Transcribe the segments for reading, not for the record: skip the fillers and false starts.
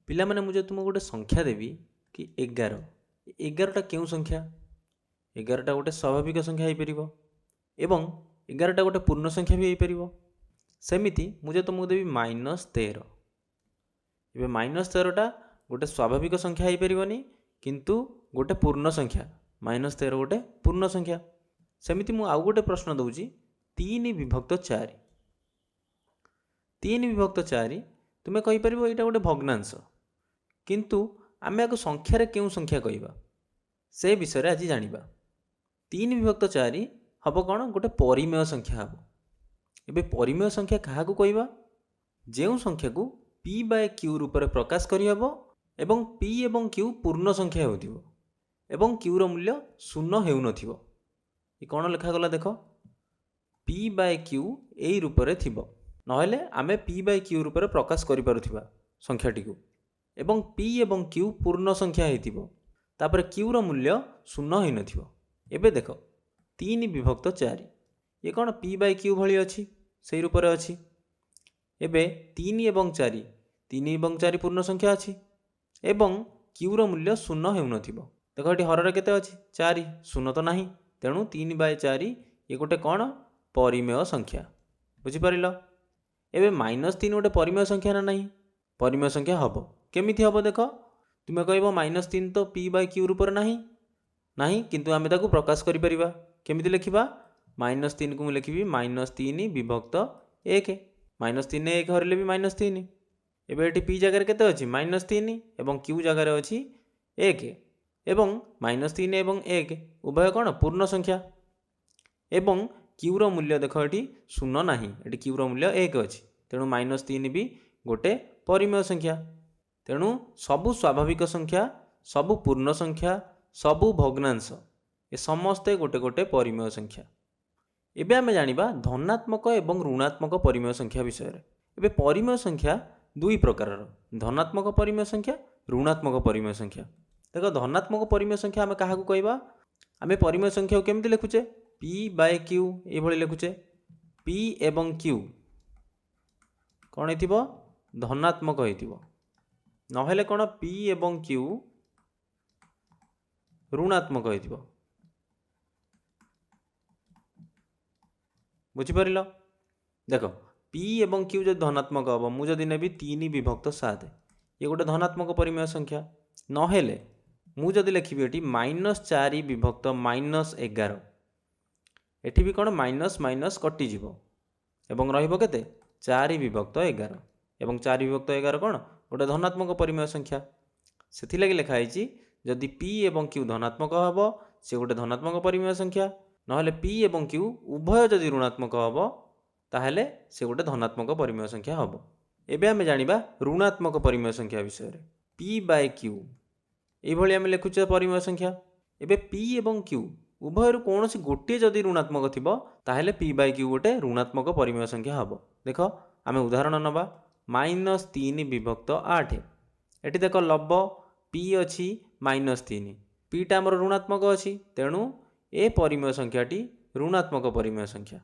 ପିଲାମାନେ ମୁଁ ଯଦି ତୁମକୁ ଗୋଟେ ସଂଖ୍ୟା ଦେବି କି 11, 11ଟା କେଉଁ ସଂଖ୍ୟା? 11ଟା ଗୋଟେ ସ୍ୱାଭାବିକ ସଂଖ୍ୟା ହେଇପାରିବ ଏବଂ 11ଟା ଗୋଟେ ପୂର୍ଣ୍ଣ ସଂଖ୍ୟା ବି ହେଇପାରିବ। ସେମିତି ମୁଁ ଯଦି ତୁମକୁ ଦେବି -13, ଏବେ -13ଟା ଗୋଟେ ସ୍ୱାଭାବିକ ସଂଖ୍ୟା ହେଇପାରିବନି, କିନ୍ତୁ ଗୋଟେ ପୂର୍ଣ୍ଣ ସଂଖ୍ୟା। -13 ଗୋଟେ ପୂର୍ଣ୍ଣ ସଂଖ୍ୟା। ସେମିତି ମୁଁ ଆଉ ଗୋଟେ ପ୍ରଶ୍ନ ଦେଉଛି 3/4। 3/4 ତୁମେ କହିପାରିବ ଏଇଟା ଗୋଟେ ଭଗ୍ନାଂଶ, କିନ୍ତୁ ଆମେ ଆକୁ ସଂଖ୍ୟାରେ କେଉଁ ସଂଖ୍ୟା କହିବା ସେ ବିଷୟରେ ଆଜି ଜାଣିବା। 3/4 ହେବ କ'ଣ? ଗୋଟେ ପରିମେୟ ସଂଖ୍ୟା ହେବ। ଏବେ ପରିମେୟ ସଂଖ୍ୟା କାହାକୁ କହିବା? ଯେଉଁ ସଂଖ୍ୟାକୁ p/q ରୂପରେ ପ୍ରକାଶ କରିହେବ ଏବଂ p ଏବଂ q ପୂର୍ଣ୍ଣ ସଂଖ୍ୟା ହେଉଥିବ ଏବଂ qର ମୂଲ୍ୟ 0 ହେଉନଥିବ। ଏ କ'ଣ ଲେଖାଗଲା ଦେଖ, p/q ଏଇ ରୂପରେ ଥିବ, ନହେଲେ ଆମେ p/q ରୂପରେ ପ୍ରକାଶ କରିପାରୁଥିବା ସଂଖ୍ୟାଟିକୁ, ଏବଂ p ଏବଂ q ପୂର୍ଣ୍ଣ ସଂଖ୍ୟା ହେଇଥିବ, ତାପରେ qର ମୂଲ୍ୟ 0 ହେଇନଥିବ। ଏବେ ଦେଖ 3/4 ଏ କ'ଣ p/q ଭଳି ଅଛି, ସେଇ ରୂପରେ ଅଛି। ଏବେ 3 ଏବଂ 4, 3 ଏବଂ 4 ପୂର୍ଣ୍ଣ ସଂଖ୍ୟା ଅଛି ଏବଂ qର ମୂଲ୍ୟ 0 ହେଉନଥିବ। ଦେଖ ଏଠି ହରରେ କେତେ ଅଛି? 4, 0 ତ ନାହିଁ। ତେଣୁ 3/4 ଏ ଗୋଟେ କ'ଣ? ପରିମେୟ ସଂଖ୍ୟା। ବୁଝିପାରିଲ? ଏବେ -3 ଗୋଟେ ପରିମେୟ ସଂଖ୍ୟା ନା ନାହିଁ? ପରିମେୟ ସଂଖ୍ୟା ହେବ। କେମିତି ହେବ ଦେଖ, ତୁମେ କହିବ -3 ତ p/q ରୂପରେ ନାହିଁ, କିନ୍ତୁ ଆମେ ତାକୁ ପ୍ରକାଶ କରିପାରିବା। କେମିତି ଲେଖିବା? -3କୁ ମୁଁ ଲେଖିବି -3/1। -3 1 ହରିଲେ ବି -3। ଏବେ ଏଠି p ଜାଗାରେ କେତେ ଅଛି? -3 ଏବଂ q ଜାଗାରେ ଅଛି 1, ଏବଂ -3 ଏବଂ 1 ଉଭୟ କ'ଣ? ପୂର୍ଣ୍ଣ ସଂଖ୍ୟା। ଏବଂ qର ମୂଲ୍ୟ ଦେଖ ଏଠି 0 ନାହିଁ, ଏଠି qର ମୂଲ୍ୟ 1 ଅଛି। ତେଣୁ -3 ବି ଗୋଟେ ପରିମେୟ ସଂଖ୍ୟା। ତେଣୁ ସବୁ ସ୍ୱାଭାବିକ ସଂଖ୍ୟା, ସବୁ ପୂର୍ଣ୍ଣ ସଂଖ୍ୟା, ସବୁ ଭଗ୍ନାଂଶ ଏ ସମସ୍ତେ ଗୋଟେ ଗୋଟେ ପରିମେୟ ସଂଖ୍ୟା। ଏବେ ଆମେ ଜାଣିବା ଧନାତ୍ମକ ଏବଂ ଋଣାତ୍ମକ ପରିମେୟ ସଂଖ୍ୟା ବିଷୟରେ। ଏବେ ପରିମେୟ ସଂଖ୍ୟା ଦୁଇ ପ୍ରକାରର, ଧନାତ୍ମକ ପରିମେୟ ସଂଖ୍ୟା, ଋଣାତ୍ମକ ପରିମେୟ ସଂଖ୍ୟା। ଦେଖ ଧନାତ୍ମକ ପରିମେୟ ସଂଖ୍ୟା ଆମେ କାହାକୁ କହିବା? ଆମେ ପରିମେୟ ସଂଖ୍ୟାକୁ କେମିତି ଲେଖୁଛେ? p/q ଏଇଭଳି ଲେଖୁଛେ। p ଏବଂ q କ'ଣ ହେଇଥିବ? ଧନାତ୍ମକ ହେଇଥିବ, ନହେଲେ କ'ଣ p ଏବଂ q ଋଣାତ୍ମକ ହେଇଥିବ। ବୁଝିପାରିଲ? ଦେଖ p ଏବଂ q ଯଦି ଧନାତ୍ମକ ହେବ, ମୁଁ ଯଦି ନେବି 3/7, ଇଏ ଗୋଟେ ଧନାତ୍ମକ ପରିମେୟ ସଂଖ୍ୟା। ନହେଲେ ମୁଁ ଯଦି ଲେଖିବି ଏଠି -4/-11, ଏଠି ବି କ'ଣ ମାଇନସ୍ ମାଇନସ୍ କଟିଯିବ ଏବଂ ରହିବ କେତେ? 4/11, ଏବଂ 4/11 କ'ଣ? ଗୋଟେ ଧନାତ୍ମକ ପରିମେୟ ସଂଖ୍ୟା। ସେଥିଲାଗି ଲେଖା ହେଇଛି ଯଦି p ଏବଂ q ଧନାତ୍ମକ ହେବ ସେ ଗୋଟେ ଧନାତ୍ମକ ପରିମେୟ ସଂଖ୍ୟା, ନହେଲେ p ଏବଂ q ଉଭୟ ଯଦି ଋଣାତ୍ମକ ହେବ ତାହେଲେ ସେ ଗୋଟେ ଧନାତ୍ମକ ପରିମେୟ ସଂଖ୍ୟା ହେବ। ଏବେ ଆମେ ଜାଣିବା ଋଣାତ୍ମକ ପରିମେୟ ସଂଖ୍ୟା ବିଷୟରେ। p/q ଏଇଭଳି ଆମେ ଲେଖୁଛେ ପରିମେୟ ସଂଖ୍ୟା। ଏବେ p ଏବଂ q ଉଭୟରୁ କୌଣସି ଗୋଟିଏ ଯଦି ଋଣାତ୍ମକ ଥିବ ତାହେଲେ p/q ଗୋଟେ ଋଣାତ୍ମକ ପରିମେୟ ସଂଖ୍ୟା ହେବ। ଦେଖ ଆମେ ଉଦାହରଣ ନେବା -3/8। ଏଠି ଦେଖ ଲବ p ଅଛି -3, pଟା ଆମର ଋଣାତ୍ମକ ଅଛି, ତେଣୁ ଏ ପରିମେୟ ସଂଖ୍ୟାଟି ଋଣାତ୍ମକ ପରିମେୟ ସଂଖ୍ୟା।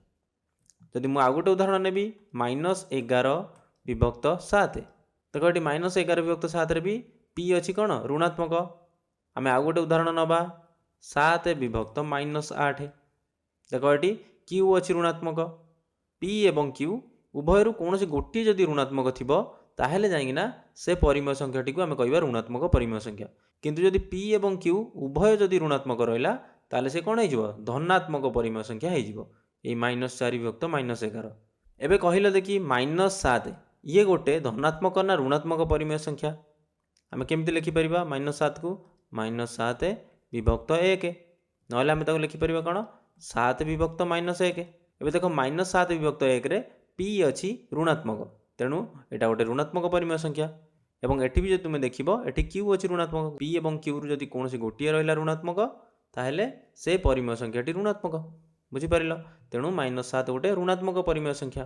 ଯଦି ମୁଁ ଆଉ ଗୋଟେ ଉଦାହରଣ ନେବି -11/7, ଦେଖ ଏଠି -11/7ରେ ବି p ଅଛି କ'ଣ? ଋଣାତ୍ମକ। ଆମେ ଆଉ ଗୋଟେ ଉଦାହରଣ ନେବା 7/-8, ଦେଖ ଏଠି q ଅଛି ଋଣାତ୍ମକ। p ଏବଂ q ଉଭୟରୁ କୌଣସି ଗୋଟିଏ ଯଦି ଋଣାତ୍ମକ ଥିବ ତାହେଲେ ଯାଇକିନା ସେ ପରିମେୟ ସଂଖ୍ୟାଟିକୁ ଆମେ କହିବା ଋଣାତ୍ମକ ପରିମେୟ ସଂଖ୍ୟା। କିନ୍ତୁ ଯଦି p ଏବଂ q ଉଭୟ ଯଦି ଋଣାତ୍ମକ ରହିଲା ତାହେଲେ ସେ କ'ଣ ହେଇଯିବ? ଧନାତ୍ମକ ପରିମେୟ ସଂଖ୍ୟା ହେଇଯିବ, ଏଇ -4/-11। ଏବେ କହିଲ ଦେଖି -7 ଇଏ ଗୋଟେ ଧନାତ୍ମକ ନା ଋଣାତ୍ମକ ପରିମେୟ ସଂଖ୍ୟା? ଆମେ କେମିତି ଲେଖିପାରିବା -7କୁ? -7/-1, ନହେଲେ ଆମେ ତାକୁ ଲେଖିପାରିବା କ'ଣ? 7/-1। ଏବେ ଦେଖ -7/-1ରେ p ଅଛି ଋଣାତ୍ମକ, ତେଣୁ ଏଇଟା ଗୋଟେ ଋଣାତ୍ମକ ପରିମେୟ ସଂଖ୍ୟା। ଏବଂ ଏଠି ବି ଯଦି ତୁମେ ଦେଖିବ ଏଠି q ଅଛି ଋଣାତ୍ମକ। p ଏବଂ qରୁ ଯଦି କୌଣସି ଗୋଟିଏ ରହିଲା ଋଣାତ୍ମକ ତାହେଲେ ସେ ପରିମେୟ ସଂଖ୍ୟାଟି ଋଣାତ୍ମକ। ବୁଝିପାରିଲ? ତେଣୁ -7 ଗୋଟେ ଋଣାତ୍ମକ ପରିମେୟ ସଂଖ୍ୟା।